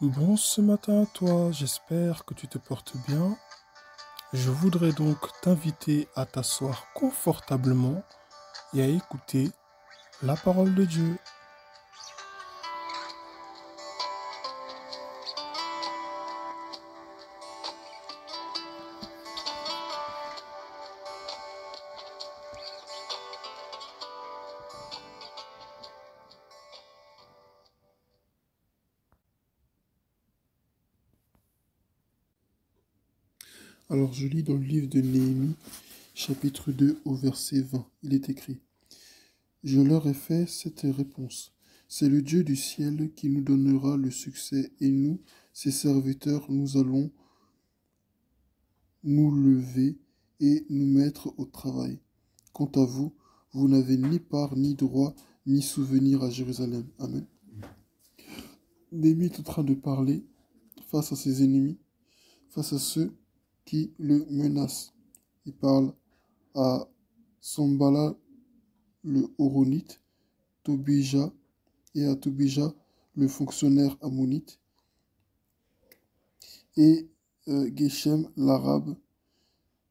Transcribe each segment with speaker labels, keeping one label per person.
Speaker 1: Bon, ce matin à toi, j'espère que tu te portes bien. Je voudrais donc t'inviter à t'asseoir confortablement et à écouter la parole de Dieu. Alors je lis dans le livre de Néhémie, chapitre 2 au verset 20. Il est écrit: Je leur ai fait cette réponse. C'est le Dieu du ciel qui nous donnera le succès et nous, ses serviteurs, nous allons nous lever et nous mettre au travail. Quant à vous, vous n'avez ni part ni droit ni souvenir à Jérusalem. Amen. Néhémie est en train de parler face à ses ennemis, face à ceux qui le menacent. Il parle à Sambala le Horonite, Tobija et à Tobija le fonctionnaire ammonite, et Geshem l'arabe.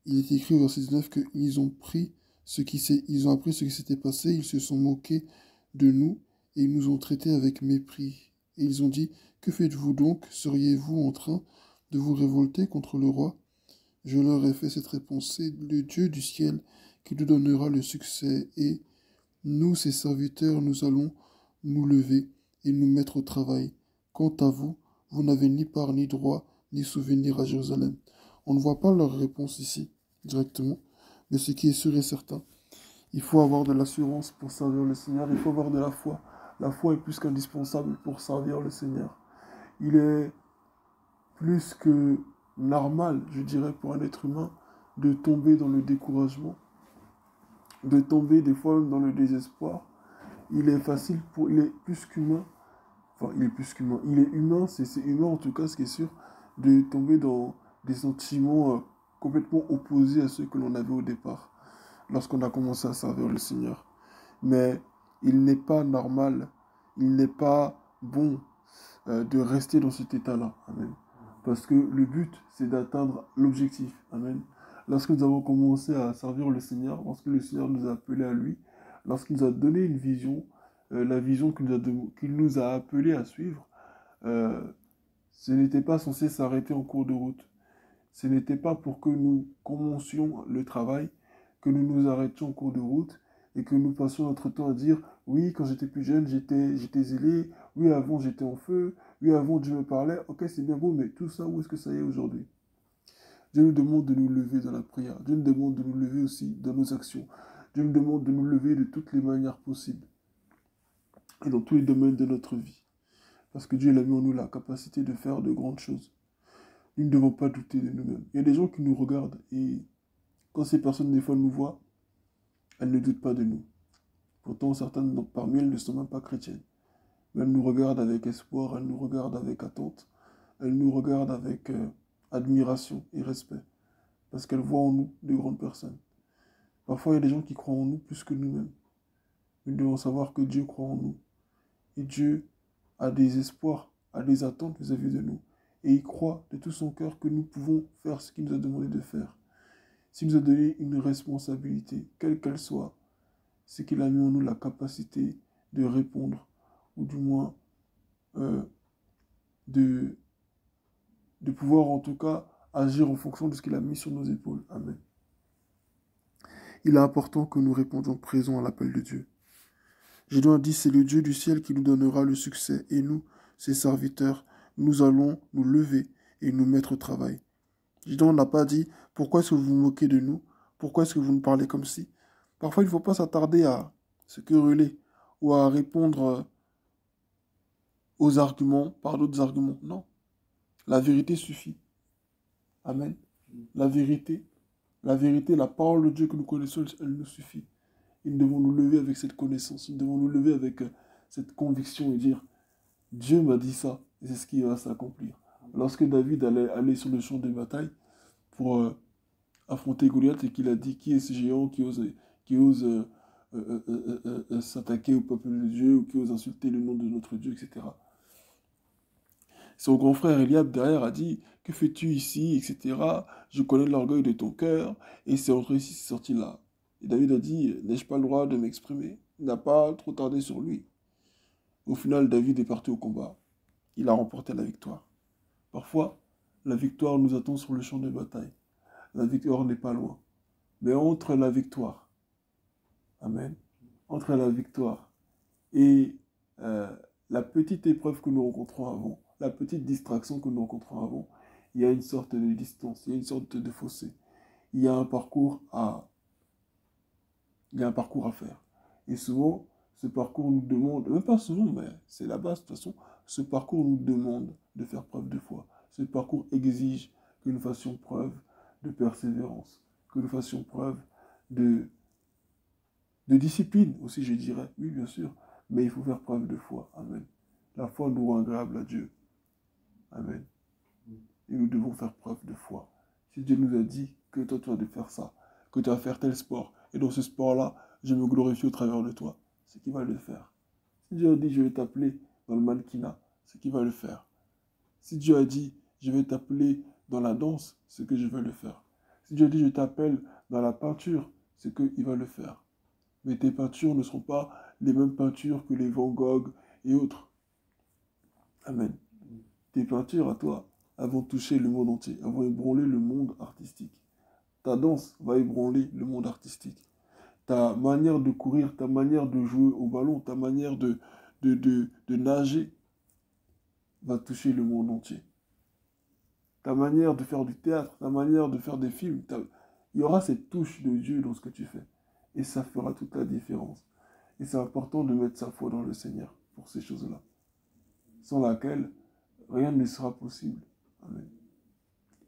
Speaker 1: Il est écrit au verset 19 qu'ils ont ils ont appris ce qui s'était passé, ils se sont moqués de nous et ils nous ont traités avec mépris. Et ils ont dit: Que faites-vous donc? Seriez-vous en train de vous révolter contre le roi? Je leur ai fait cette réponse: c'est le Dieu du ciel qui nous donnera le succès, et nous, ses serviteurs, nous allons nous lever et nous mettre au travail. Quant à vous, vous n'avez ni part ni droit ni souvenir à Jérusalem. On ne voit pas leur réponse ici, directement, mais ce qui est sûr et certain, il faut avoir de l'assurance pour servir le Seigneur, il faut avoir de la foi. La foi est plus qu'indispensable pour servir le Seigneur. Il est plus que normal, je dirais, pour un être humain, de tomber dans le découragement, de tomber des fois même dans le désespoir. Il est plus qu'humain, enfin il est plus qu'humain, il est humain, c'est humain en tout cas, ce qui est sûr, de tomber dans des sentiments complètement opposés à ceux que l'on avait au départ, lorsqu'on a commencé à servir le Seigneur. Mais il n'est pas normal, il n'est pas bon de rester dans cet état-là. Amen. Parce que le but, c'est d'atteindre l'objectif. Amen. Lorsque nous avons commencé à servir le Seigneur, lorsque le Seigneur nous a appelés à lui, lorsqu'il nous a donné une vision, la vision qu'il nous a appelés à suivre, euh, ce n'était pas censé s'arrêter en cours de route. Ce n'était pas pour que nous commencions le travail, que nous nous arrêtions en cours de route et que nous passions notre temps à dire: oui, quand j'étais plus jeune, j'étais zélé, oui, avant j'étais en feu, oui, avant Dieu me parlait, ok, c'est bien beau, mais tout ça, où est-ce que ça y est aujourd'hui? Dieu nous demande de nous lever dans la prière, Dieu nous demande de nous lever aussi dans nos actions, Dieu nous demande de nous lever de toutes les manières possibles et dans tous les domaines de notre vie. Parce que Dieu il a mis en nous la capacité de faire de grandes choses. Nous ne devons pas douter de nous-mêmes. Il y a des gens qui nous regardent et quand ces personnes, des fois, nous voient, elles ne doutent pas de nous. Pourtant, certaines parmi elles ne sont même pas chrétiennes. Mais elles nous regardent avec espoir, elles nous regardent avec attente, elles nous regardent avec admiration et respect. Parce qu'elles voient en nous de grandes personnes. Parfois, il y a des gens qui croient en nous plus que nous-mêmes. Nous devons savoir que Dieu croit en nous. Et Dieu a des espoirs, a des attentes vis-à-vis de nous. Et il croit de tout son cœur que nous pouvons faire ce qu'il nous a demandé de faire. S'il nous a donné une responsabilité, quelle qu'elle soit, c'est qu'il a mis en nous la capacité de répondre, ou du moins euh, de, de pouvoir en tout cas agir en fonction de ce qu'il a mis sur nos épaules. Amen. Il est important que nous répondions présent à l'appel de Dieu. Jésus a dit: c'est le Dieu du ciel qui nous donnera le succès, et nous, ses serviteurs, nous allons nous lever et nous mettre au travail. Jésus n'a pas dit: pourquoi est-ce que vous vous moquez de nous? Pourquoi est-ce que vous nous parlez comme si? Parfois, il ne faut pas s'attarder à se quereller ou à répondre aux arguments par d'autres arguments. Non, la vérité suffit. Amen. La vérité, la parole de Dieu que nous connaissons, elle nous suffit. Et nous devons nous lever avec cette connaissance. Nous devons nous lever avec cette conviction et dire: Dieu m'a dit ça, et c'est ce qui va s'accomplir. Lorsque David allait aller sur le champ de bataille pour affronter Goliath et qu'il a dit: qui est ce géant qui ose s'attaquer au peuple de Dieu ou qui ose insulter le nom de notre Dieu, etc. Son grand frère Eliab derrière a dit, que fais-tu ici, etc. Je connais l'orgueil de ton cœur, et c'est entre ici, c'est sorti là. Et David a dit, n'ai-je pas le droit de m'exprimer? Il n'a pas trop tardé sur lui. Au final, David est parti au combat. Il a remporté la victoire. Parfois, la victoire nous attend sur le champ de bataille. La victoire n'est pas loin. Mais entre la victoire, amen, entre la victoire et euh, la petite épreuve que nous rencontrons avant, la petite distraction que nous rencontrons avant, il y a une sorte de distance, il y a une sorte de fossé. Il y a un parcours à, il y a un parcours à faire. Et souvent, ce parcours nous demande, même pas souvent, mais c'est la base de toute façon, ce parcours nous demande de faire preuve de foi. Ce parcours exige que nous fassions preuve de persévérance, que nous fassions preuve de, de discipline aussi, je dirais. Oui, bien sûr, mais il faut faire preuve de foi. Amen. La foi nous rend agréable à Dieu. Amen. Et nous devons faire preuve de foi. Si Dieu nous a dit que toi, tu vas faire ça, que tu vas faire tel sport, et dans ce sport-là, je me glorifie au travers de toi, c'est qu'il va le faire. Si Dieu a dit, je vais t'appeler dans le mannequinat, c'est qu'il va le faire. Si Dieu a dit, je vais t'appeler dans la danse, c'est que je vais le faire. Si Dieu a dit, je t'appelle dans la peinture, c'est qu'il va le faire. Mais tes peintures ne seront pas les mêmes peintures que les Van Gogh et autres. Amen. Tes peintures à toi, elles vont toucher le monde entier, elles vont ébranler le monde artistique. Ta danse va ébranler le monde artistique. Ta manière de courir, ta manière de jouer au ballon, ta manière de nager va toucher le monde entier. Ta manière de faire du théâtre, ta manière de faire des films, il y aura cette touche de Dieu dans ce que tu fais. Et ça fera toute la différence. Et c'est important de mettre sa foi dans le Seigneur pour ces choses-là. Sans laquelle, rien ne sera possible. Amen.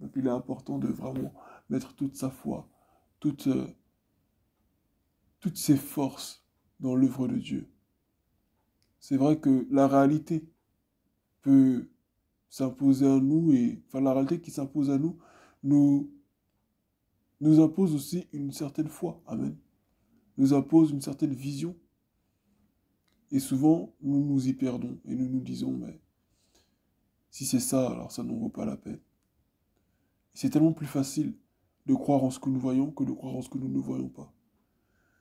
Speaker 1: Donc il est important de vraiment mettre toute sa foi, toutes ses forces dans l'œuvre de Dieu. C'est vrai que la réalité peut s'imposer à nous, et enfin la réalité qui s'impose à nous, nous, nous impose aussi une certaine foi. Amen. Nous impose une certaine vision. Et souvent, nous nous y perdons et nous nous disons, mais si c'est ça, alors ça n'en vaut pas la peine. C'est tellement plus facile de croire en ce que nous voyons que de croire en ce que nous ne voyons pas.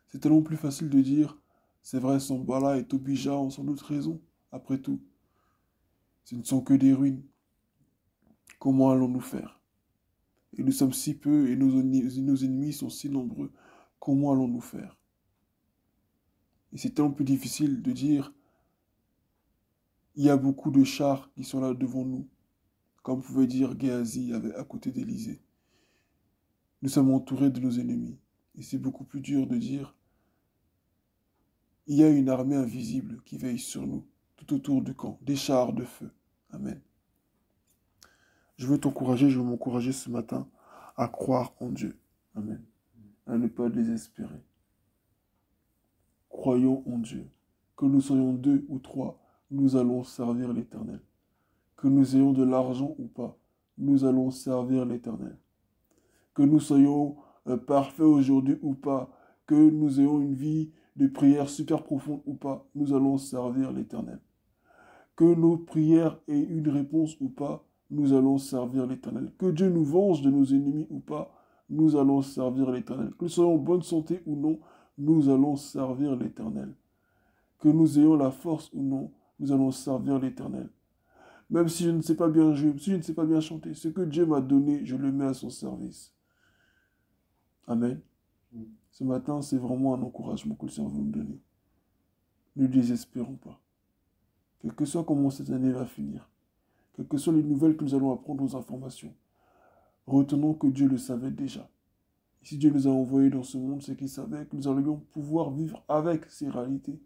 Speaker 1: C'est tellement plus facile de dire, c'est vrai, Sambala et Tobija ont sans doute raison, après tout. Ce ne sont que des ruines. Comment allons-nous faire? Et nous sommes si peu et nos ennemis sont si nombreux. Comment allons-nous faire? Et c'est tellement plus difficile de dire, il y a beaucoup de chars qui sont là devant nous, comme pouvait dire Géasi à côté d'Élysée. Nous sommes entourés de nos ennemis. Et c'est beaucoup plus dur de dire, il y a une armée invisible qui veille sur nous, tout autour du camp, des chars de feu. Amen. Je veux t'encourager, je veux m'encourager ce matin à croire en Dieu. Amen. À ne pas désespérer. Croyons en Dieu. Que nous soyons 2 ou 3, nous allons servir l'Éternel. Que nous ayons de l'argent ou pas, nous allons servir l'Éternel. Que nous soyons parfaits aujourd'hui ou pas, que nous ayons une vie de prière super profonde ou pas, nous allons servir l'Éternel. Que nos prières aient une réponse ou pas, nous allons servir l'Éternel. Que Dieu nous venge de nos ennemis ou pas, nous allons servir l'Éternel. Que nous soyons en bonne santé ou non, nous allons servir l'Éternel. Que nous ayons la force ou non, nous allons servir l'Éternel. Même si je ne sais pas bien jouer, si je ne sais pas bien chanter, ce que Dieu m'a donné, je le mets à son service. Amen. Ce matin, c'est vraiment un encouragement que le Seigneur veut nous donner. Ne désespérons pas. Quel que soit comment cette année va finir, quelles que soient les nouvelles que nous allons apprendre aux informations, retenons que Dieu le savait déjà. Et si Dieu nous a envoyés dans ce monde, c'est qu'il savait que nous allions pouvoir vivre avec ces réalités.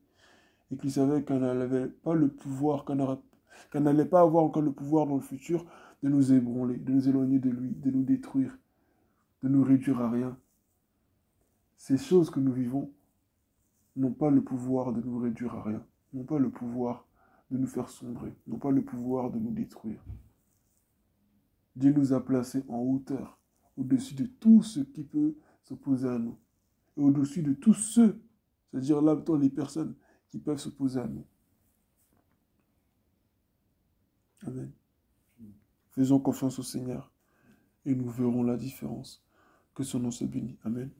Speaker 1: Et qu'il savait qu'on n'avait pas le pouvoir, qu'on n'allait pas avoir encore le pouvoir dans le futur de nous ébranler, de nous éloigner de lui, de nous détruire, de nous réduire à rien. Ces choses que nous vivons n'ont pas le pouvoir de nous réduire à rien, n'ont pas le pouvoir de nous faire sombrer, n'ont pas le pouvoir de nous détruire. Dieu nous a placés en hauteur, au-dessus de tout ce qui peut s'opposer à nous, et au-dessus de tous ceux, c'est-à-dire là, les personnes qui peuvent s'opposer à nous. Amen. Faisons confiance au Seigneur et nous verrons la différence. Que son nom soit béni. Amen.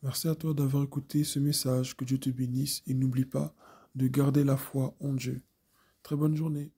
Speaker 1: Merci à toi d'avoir écouté ce message. Que Dieu te bénisse et n'oublie pas de garder la foi en Dieu. Très bonne journée.